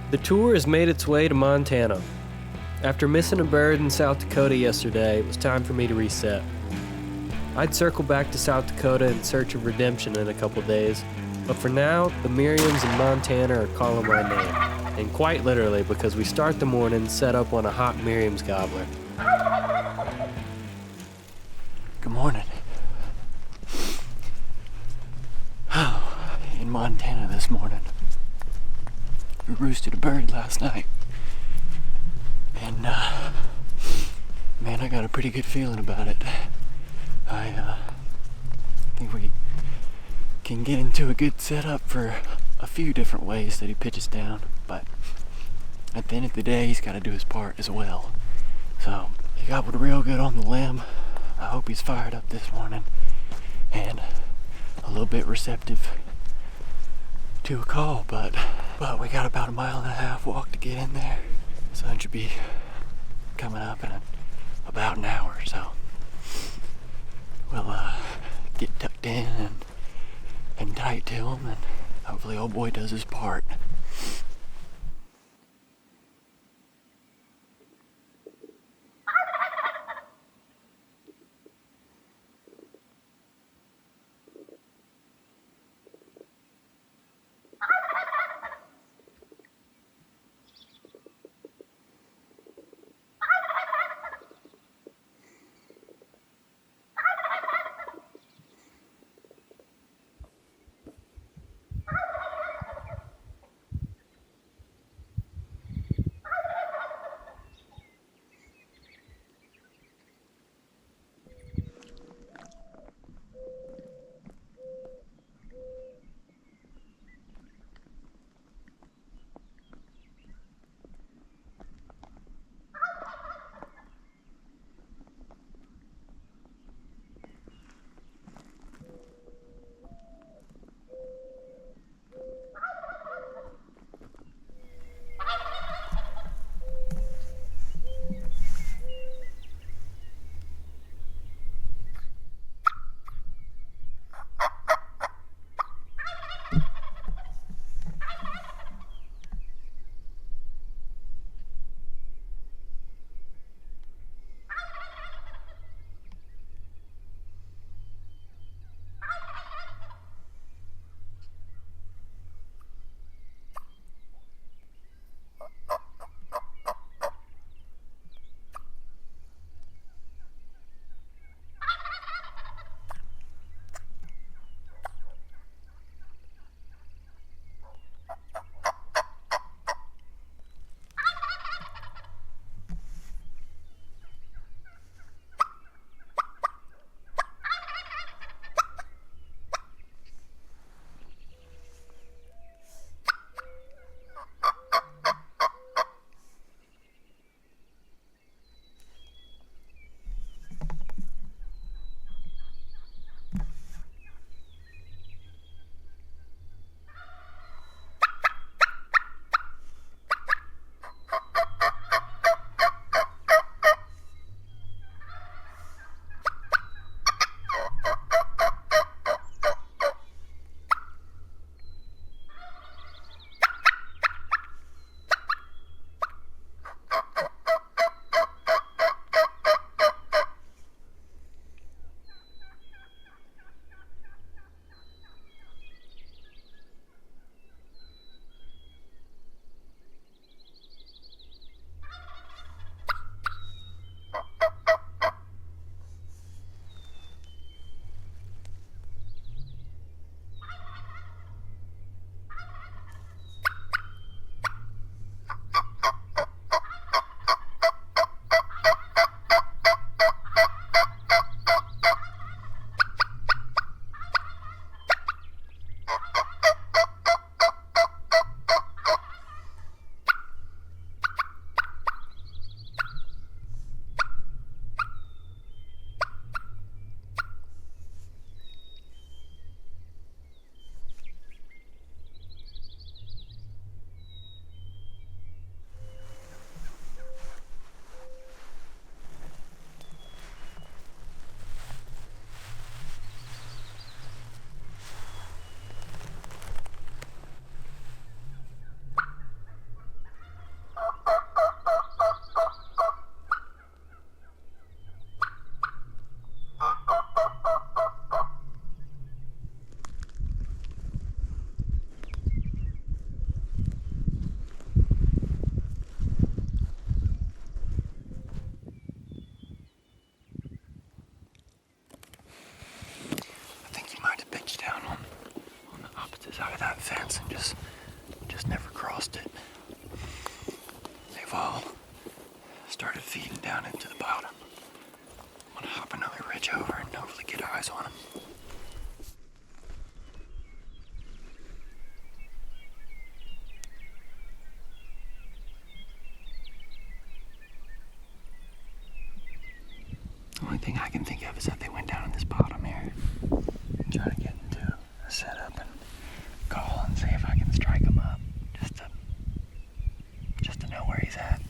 The tour has made its way to Montana. After missing a bird in South Dakota yesterday, it was time for me to reset. I'd circle back to South Dakota in search of redemption in a couple days, but for now, the Merriams in Montana are calling my name. And quite literally, because we start the morning set up on a hot Merriams gobbler. Good morning. In Montana this morning. We roosted a bird last night. And, man, I got a pretty good feeling about it. I think we can get into a good setup for a few different ways that he pitches down, but at the end of the day, he's got to do his part as well. So, he got one real good on the limb. I hope he's fired up this morning and a little bit receptive to a call, but we got about 1.5 mile walk to get in there. Sun should be coming up in about an hour, so we'll get tucked in and tight to him, and hopefully old boy does his part. started feeding down into the bottom. I'm gonna hop another ridge over and hopefully get eyes on them. The only thing I can think of is that they went down in this bottom here. I'm trying to get into a setup and call and see if I can strike him up, just to know where he's at.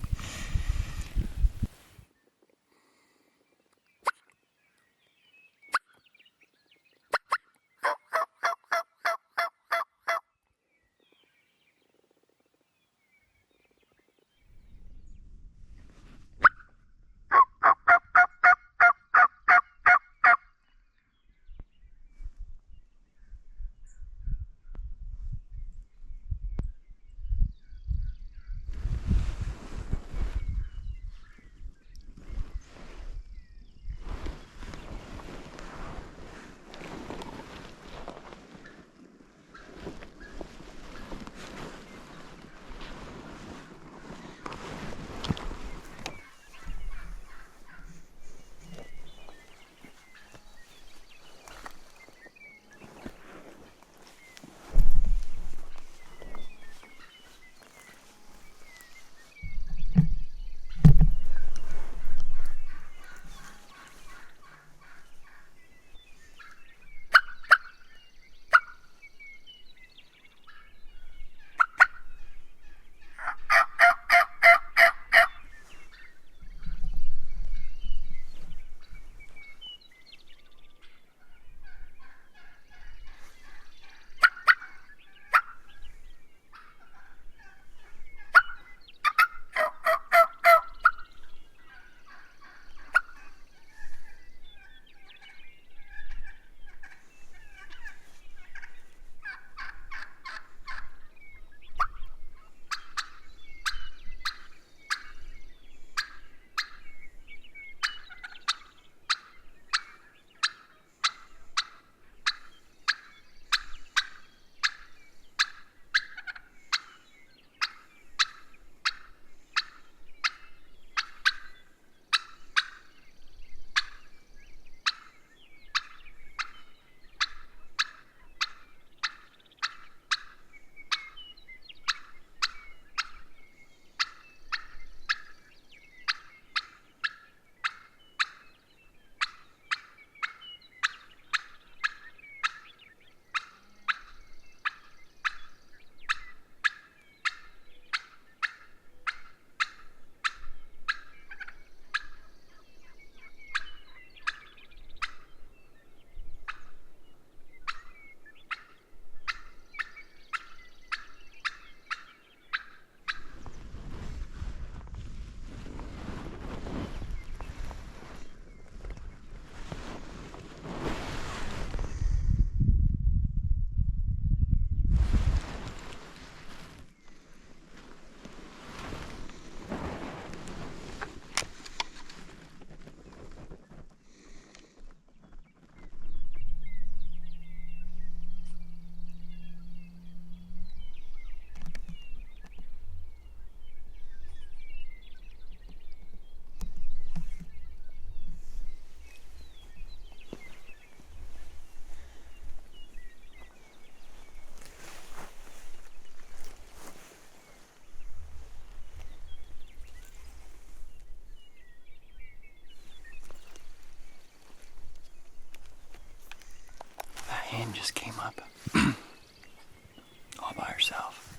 Hen just came up all by herself.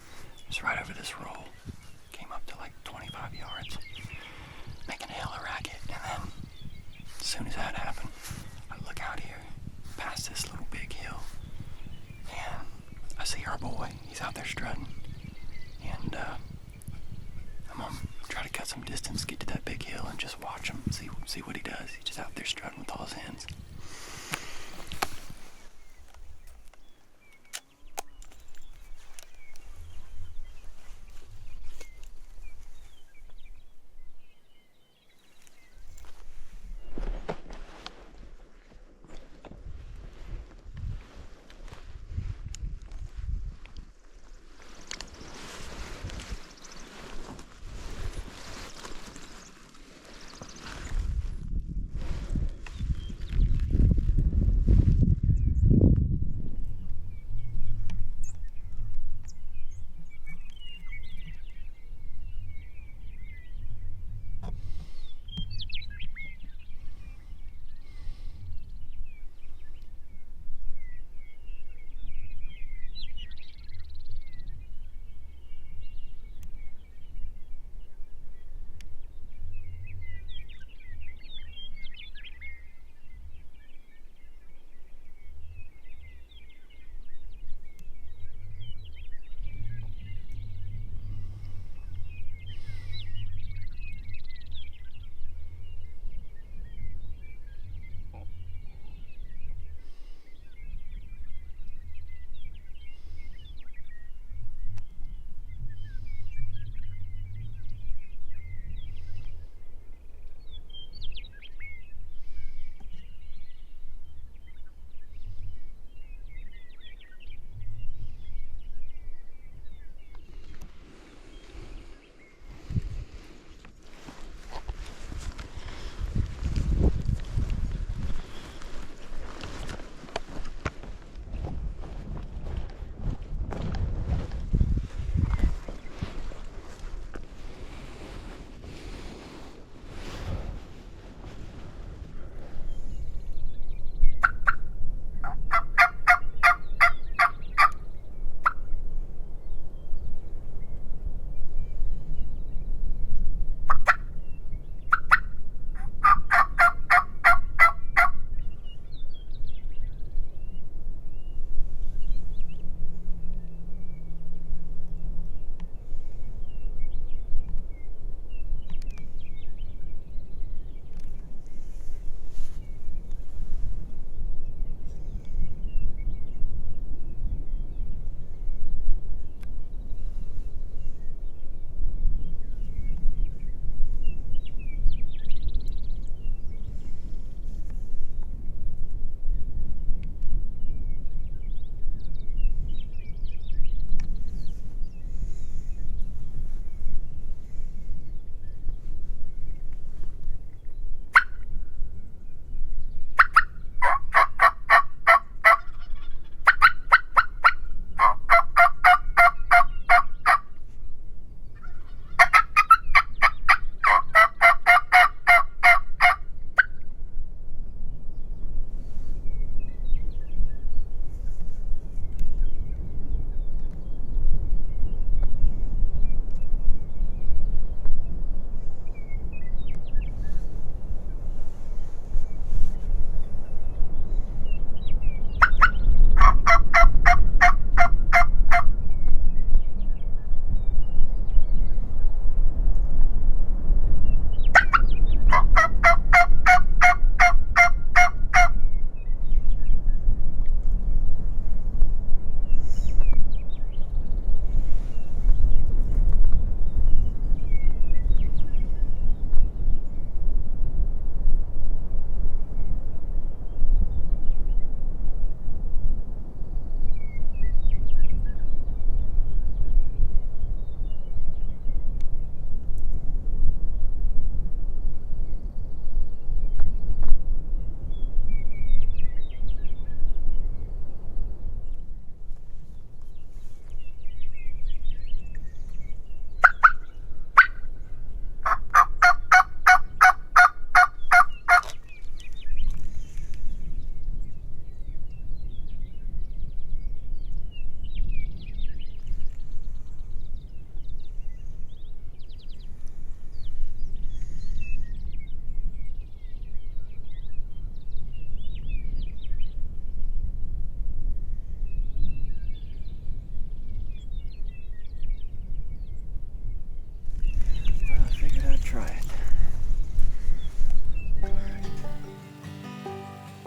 Just right over this roll. Came up to like 25 yards, making a hell of a racket. And then, as soon as that happened, I look out here, past this little big hill, and I see our boy. He's out there strutting. And I'm gonna try to cut some distance, get to that big hill, and just watch him, see what he does. He's just out there strutting with all his hens.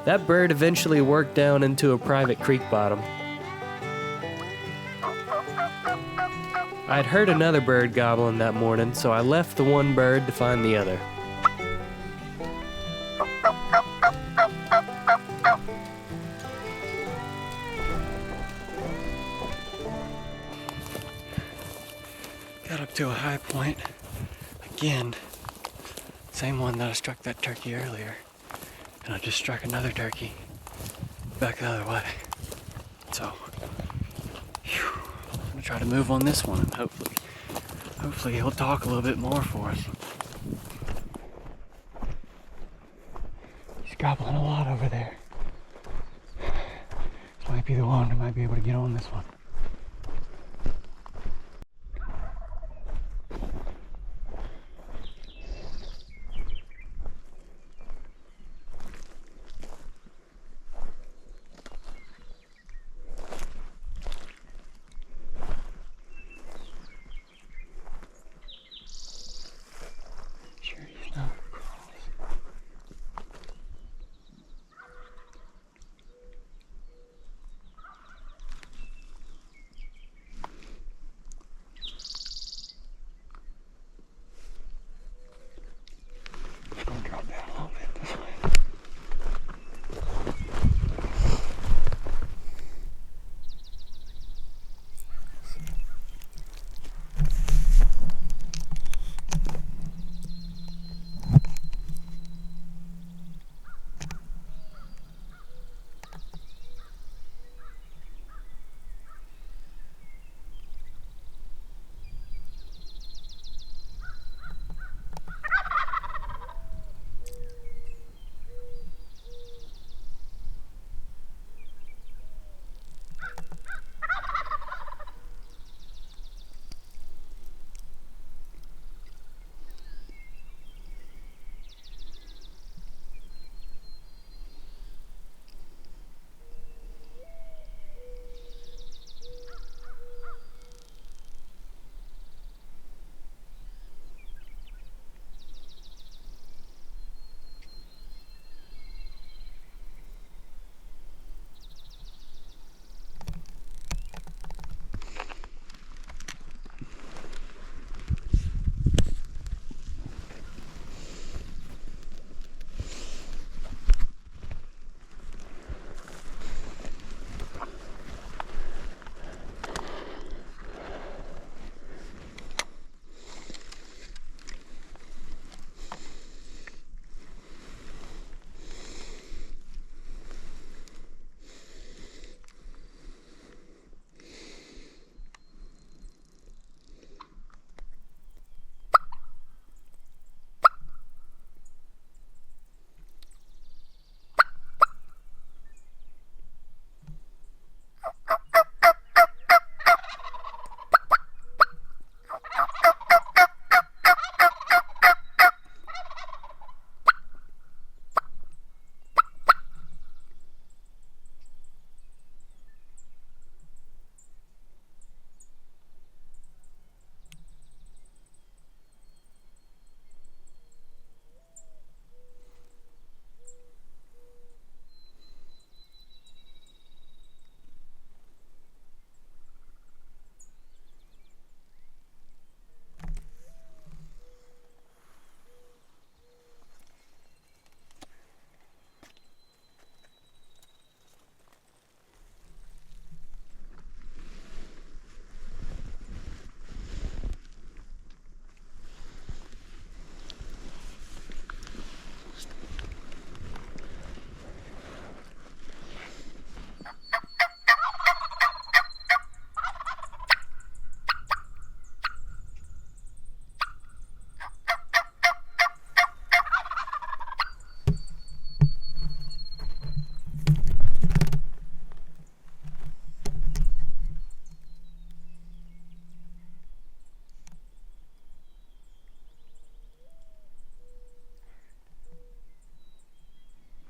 That bird eventually worked down into a private creek bottom. I'd heard another bird gobbling that morning, so I left the one bird to find the other. Got up to a high point. Again, same one that I struck that turkey earlier. And I just struck another turkey back the other way. So, I'm gonna try to move on this one and hopefully he'll talk a little bit more for us. He's gobbling a lot over there. This might be the one that might be able to get on this one.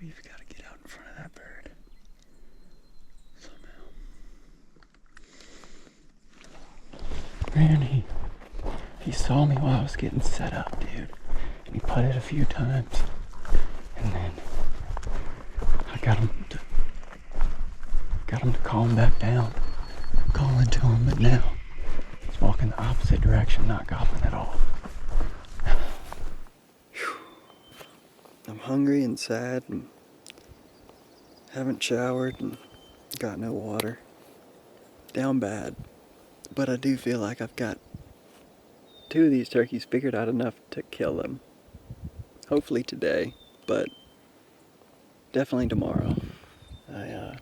We've got to get out in front of that bird. Somehow. Man, he saw me while I was getting set up, dude. And he putted a few times. And then I got him to calm back down. I'm calling to him, but now he's walking the opposite direction, not gobbling at all. I'm hungry and sad and haven't showered and got no water. Down bad. But I do feel like I've got 2 of these turkeys figured out enough to kill them. Hopefully today, but definitely tomorrow. I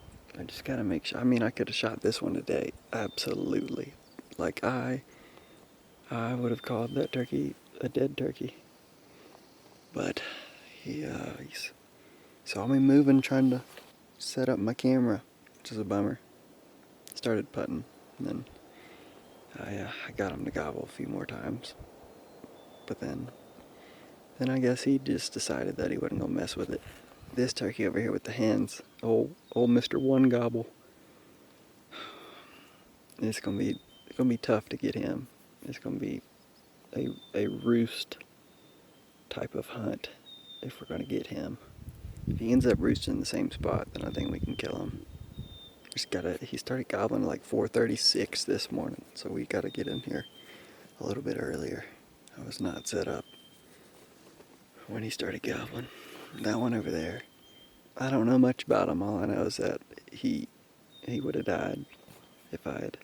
just gotta make sure. I mean, I could have shot this one today. Absolutely. Like I would have called that turkey a dead turkey. But he saw me moving, trying to set up my camera, which is a bummer. Started putting, and then I got him to gobble a few more times. But then I guess he just decided that he wasn't gonna mess with it. This turkey over here with the hens, old Mr. One Gobble. It's gonna be tough to get him. It's gonna be a roost type of hunt if we're gonna get him. If he ends up roosting in the same spot, then I think we can kill him. He started gobbling at like 4:36 this morning, so we gotta get in here a little bit earlier. I was not set up when he started gobbling. That one over there, I don't know much about him. All I know is that he would have died if I had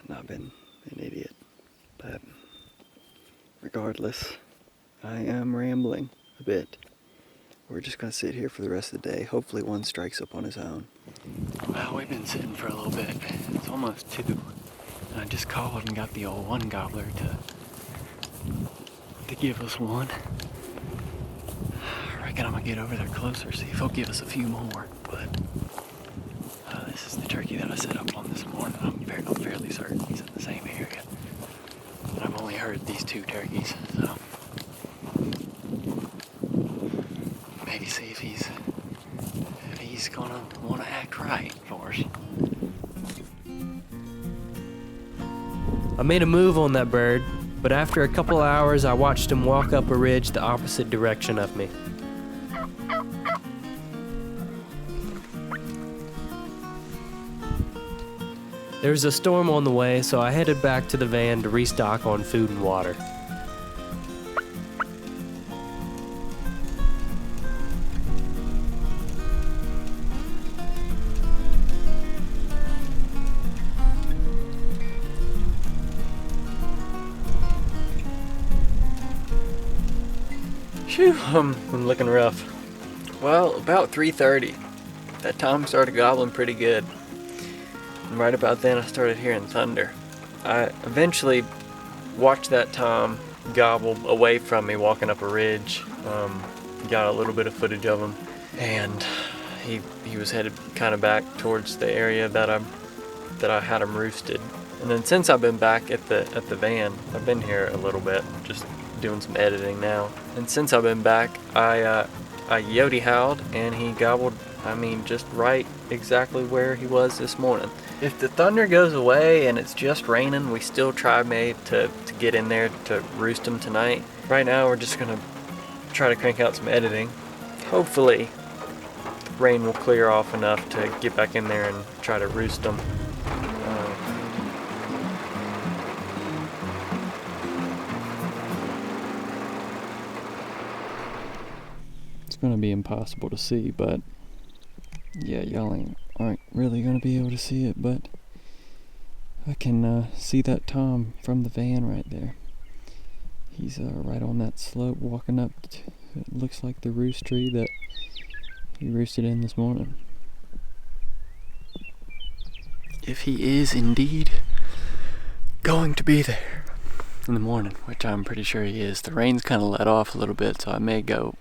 not been an idiot. But regardless, I am rambling a bit. We're just gonna sit here for the rest of the day. Hopefully one strikes up on his own. Well, we've been sitting for a little bit. It's almost 2. And I just called and got the old one gobbler to give us one. I reckon I'm gonna get over there closer, see if he'll give us a few more. But this is the turkey that I set up on this morning. I'm fairly certain he's in the same area. But I've only heard these 2 turkeys, so maybe see if he's gonna want to act right for us. I made a move on that bird, but after a couple hours I watched him walk up a ridge the opposite direction of me. There was a storm on the way, so I headed back to the van to restock on food and water. Phew, I'm looking rough. Well, about 3:30, that tom started gobbling pretty good. And right about then I started hearing thunder. I eventually watched that tom gobble away from me walking up a ridge. Got a little bit of footage of him, and he was headed kind of back towards the area that I had him roosted. And then since I've been back at the van, I've been here a little bit, just doing some editing now. And since I've been back, I yodie howled, and he gobbled, just right exactly where he was this morning. If the thunder goes away and it's just raining, we still try to get in there to roost him tonight. Right now we're just gonna try to crank out some editing. Hopefully the rain will clear off enough to get back in there and try to roost them. It's gonna be impossible to see, but yeah, y'all aren't really gonna be able to see it, but I can see that tom from the van right there. He's right on that slope walking up to, it looks like the roost tree that he roosted in this morning. If he is indeed going to be there in the morning, which I'm pretty sure he is. The rain's kind of let off a little bit, so I may go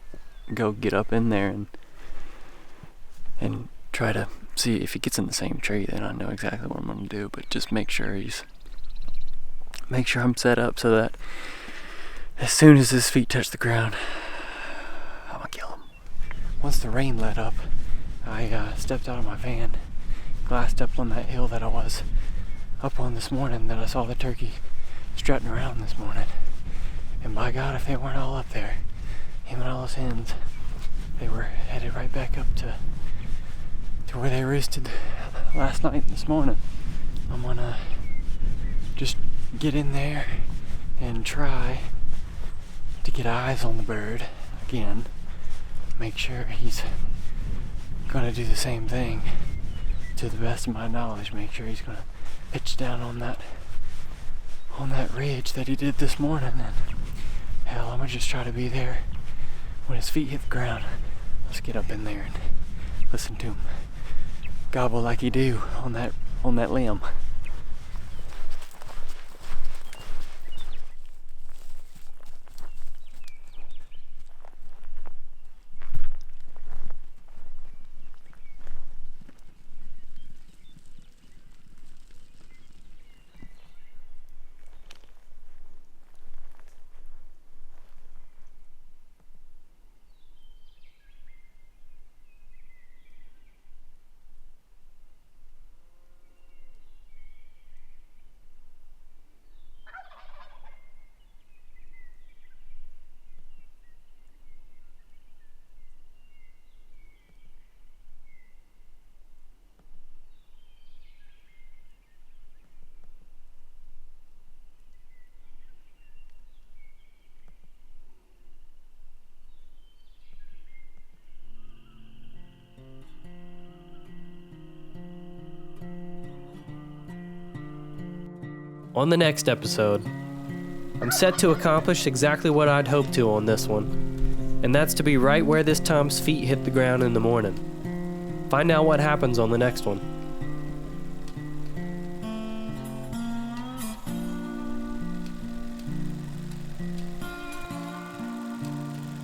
get up in there and try to see if he gets in the same tree. Then I know exactly what I'm gonna do, but just make sure I'm set up so that as soon as his feet touch the ground, I'm gonna kill him. Once the rain let up, I stepped out of my van, glassed up on that hill that I was up on this morning, that I saw the turkey strutting around this morning. And by God, if they weren't all up there, him and all his hens, they were headed right back up to where they roosted last night and this morning. I'm gonna just get in there and try to get eyes on the bird again. Make sure he's gonna do the same thing to the best of my knowledge. Make sure he's gonna pitch down on that ridge that he did this morning, and hell, I'm gonna just try to be there when his feet hit the ground. Let's get up in there and listen to him gobble like he do on that limb. On the next episode, I'm set to accomplish exactly what I'd hoped to on this one, and that's to be right where this Tom's feet hit the ground in the morning. Find out what happens on the next one.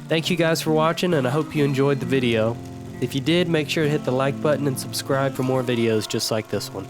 Thank you guys for watching, and I hope you enjoyed the video. If you did, make sure to hit the like button and subscribe for more videos just like this one.